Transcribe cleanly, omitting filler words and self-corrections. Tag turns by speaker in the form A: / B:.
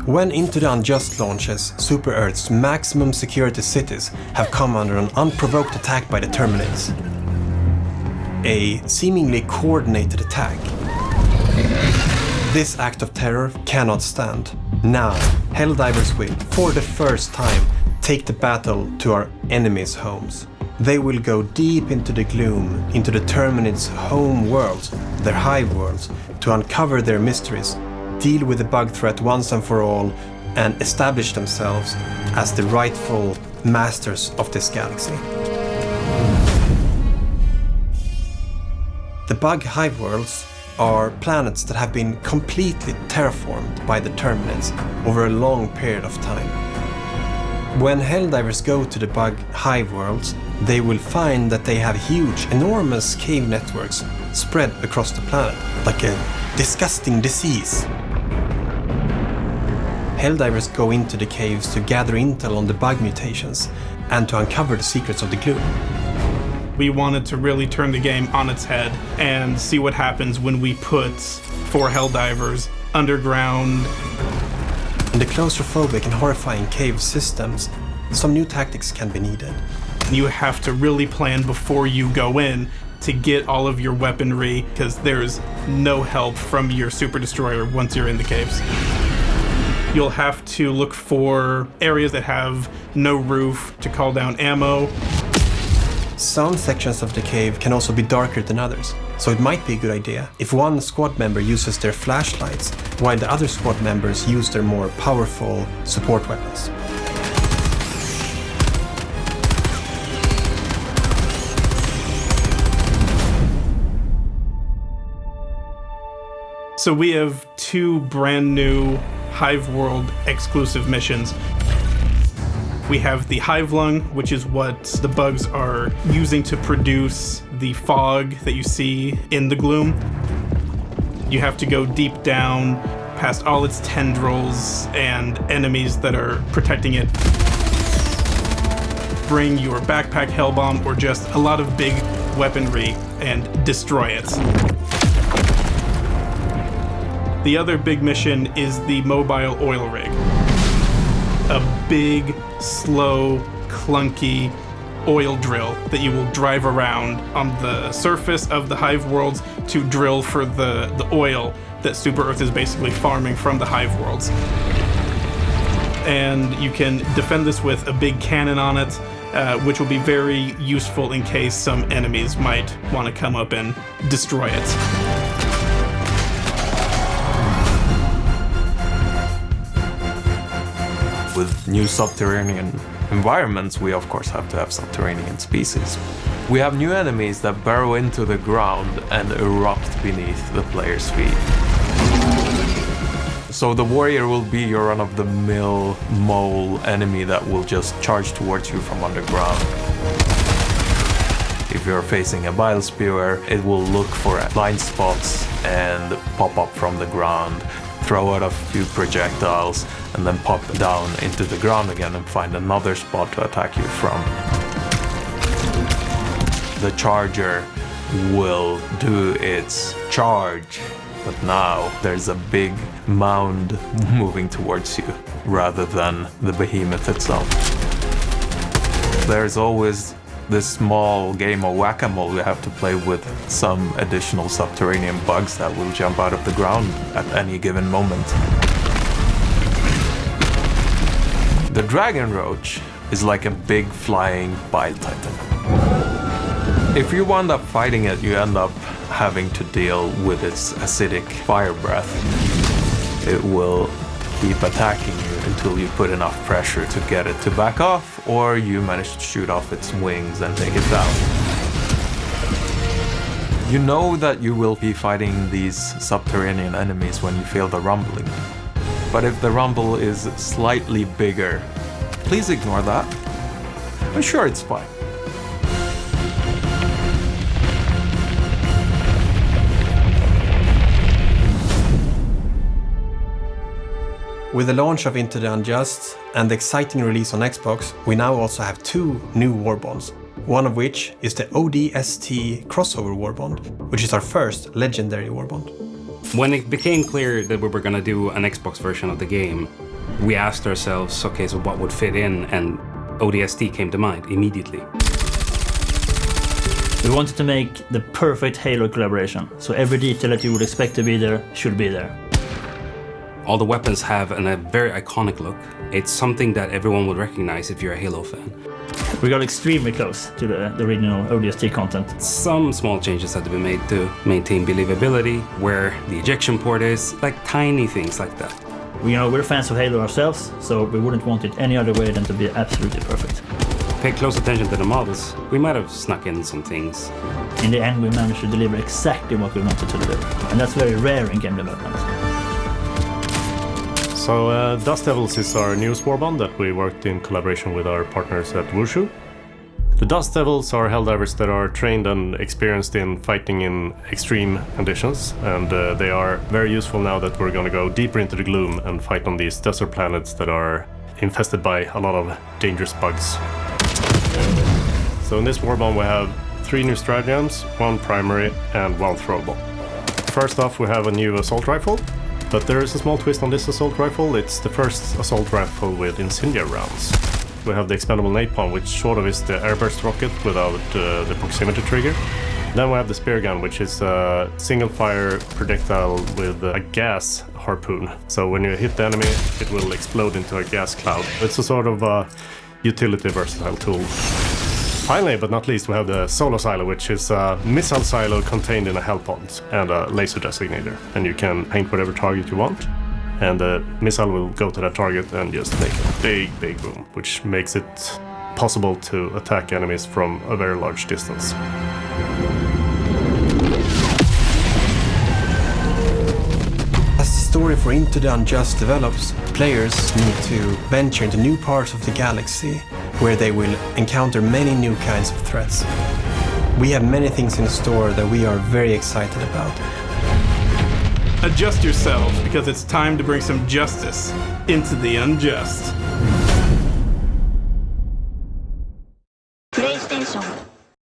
A: When Into the Unjust launches, Super Earth's maximum security cities have come under an unprovoked attack by the Terminates. A seemingly coordinated attack. This act of terror cannot stand. Now, Helldivers will, for the first time, take the battle to our enemies' homes. They will go deep into the gloom, into the Terminates' home worlds, their hive worlds, to uncover their mysteries, deal with the bug threat once and for all, and establish themselves as the rightful masters of this galaxy. The bug hive worlds are planets that have been completely terraformed by the Terminates over a long period of time. When Helldivers go to the bug hive worlds, they will find that they have huge, enormous cave networks spread across the planet, like a disgusting disease. Helldivers go into the caves to gather intel on the bug mutations and to uncover the secrets of the gloom.
B: We wanted to really turn the game on its head and see what happens when we put 4 Helldivers underground.
A: In the claustrophobic and horrifying cave systems, some new tactics can be needed.
B: You have to really plan before you go in to get all of your weaponry, because there's no help from your Super Destroyer once you're in the caves. You'll have to look for areas that have no roof to call down ammo.
A: Some sections of the cave can also be darker than others, so it might be a good idea if one squad member uses their flashlights while the other squad members use their more powerful support weapons.
B: So we have 2 brand new Hive World exclusive missions. We have the Hive Lung, which is what the bugs are using to produce the fog that you see in the gloom. You have to go deep down past all its tendrils and enemies that are protecting it. Bring your backpack Hellbomb or just a lot of big weaponry and destroy it. The other big mission is the mobile oil rig. A big, slow, clunky oil drill that you will drive around on the surface of the hive worlds to drill for the oil that Super Earth is basically farming from the hive worlds. And you can defend this with a big cannon on it, which will be very useful in case some enemies might want to come up and destroy it.
C: With new subterranean environments, we of course have to have subterranean species. We have new enemies that burrow into the ground and erupt beneath the player's feet. So the warrior will be your run-of-the-mill mole enemy that will just charge towards you from underground. If you're facing a bile spewer, it will look for blind spots and pop up from the ground, throw out a few projectiles, and then pop down into the ground again and find another spot to attack you from. The charger will do its charge, but now there's a big mound moving towards you rather than the behemoth itself. There's always this small game of whack-a-mole we have to play with some additional subterranean bugs that will jump out of the ground at any given moment. The Dragon Roach is like a big flying bile titan. If you wind up fighting it, you end up having to deal with its acidic fire breath. It will keep attacking you until you put enough pressure to get it to back off, or you manage to shoot off its wings and take it down. You know that you will be fighting these subterranean enemies when you feel the rumbling. But if the rumble is slightly bigger, please ignore that. I'm sure it's fine.
A: With the launch of Into the Unjust and the exciting release on Xbox, we now also have 2 new warbonds, one of which is the ODST crossover warbond, which is our first legendary warbond.
D: When it became clear that we were going to do an Xbox version of the game, We asked ourselves, okay, so what would fit in? And ODST came to mind immediately.
E: We wanted to make the perfect Halo collaboration, so every detail that you would expect to be there should be there.
D: All the weapons have a very iconic look. It's something that everyone would recognize if you're a Halo fan.
E: We got extremely close to the original ODST content.
D: Some small changes had to be made to maintain believability, where the ejection port is, like tiny things like that.
E: We're fans of Halo ourselves, so we wouldn't want it any other way than to be absolutely perfect.
D: Pay close attention to the models. We might have snuck in some things.
E: In the end, we managed to deliver exactly what we wanted to deliver, and that's very rare in game development.
F: So Dust Devils is our newest warband that we worked in collaboration with our partners at Wushu. The Dust Devils are Helldivers that are trained and experienced in fighting in extreme conditions, and they are very useful now that we're going to go deeper into the gloom and fight on these desert planets that are infested by a lot of dangerous bugs. So in this warband we have 3 new stratagems, 1 primary and 1 throwable. First off, we have a new assault rifle. But there is a small twist on this assault rifle. It's the first assault rifle with incendiary rounds. We have the expendable napalm, which sort of is the airburst rocket without the proximity trigger. Then we have the spear gun, which is a single fire projectile with a gas harpoon. So when you hit the enemy, it will explode into a gas cloud. It's a sort of utility versatile tool. Finally, but not least, we have the solo silo, which is a missile silo contained in a hell pod and a laser designator. And you can paint whatever target you want, and the missile will go to that target and just make a big boom, which makes it possible to attack enemies from a very large distance.
A: As the story for Into the Unjust develops, players need to venture into new parts of the galaxy, where they will encounter many new kinds of threats. We have many things in store that we are very excited about.
B: Adjust yourselves, because it's time to bring some justice into the unjust.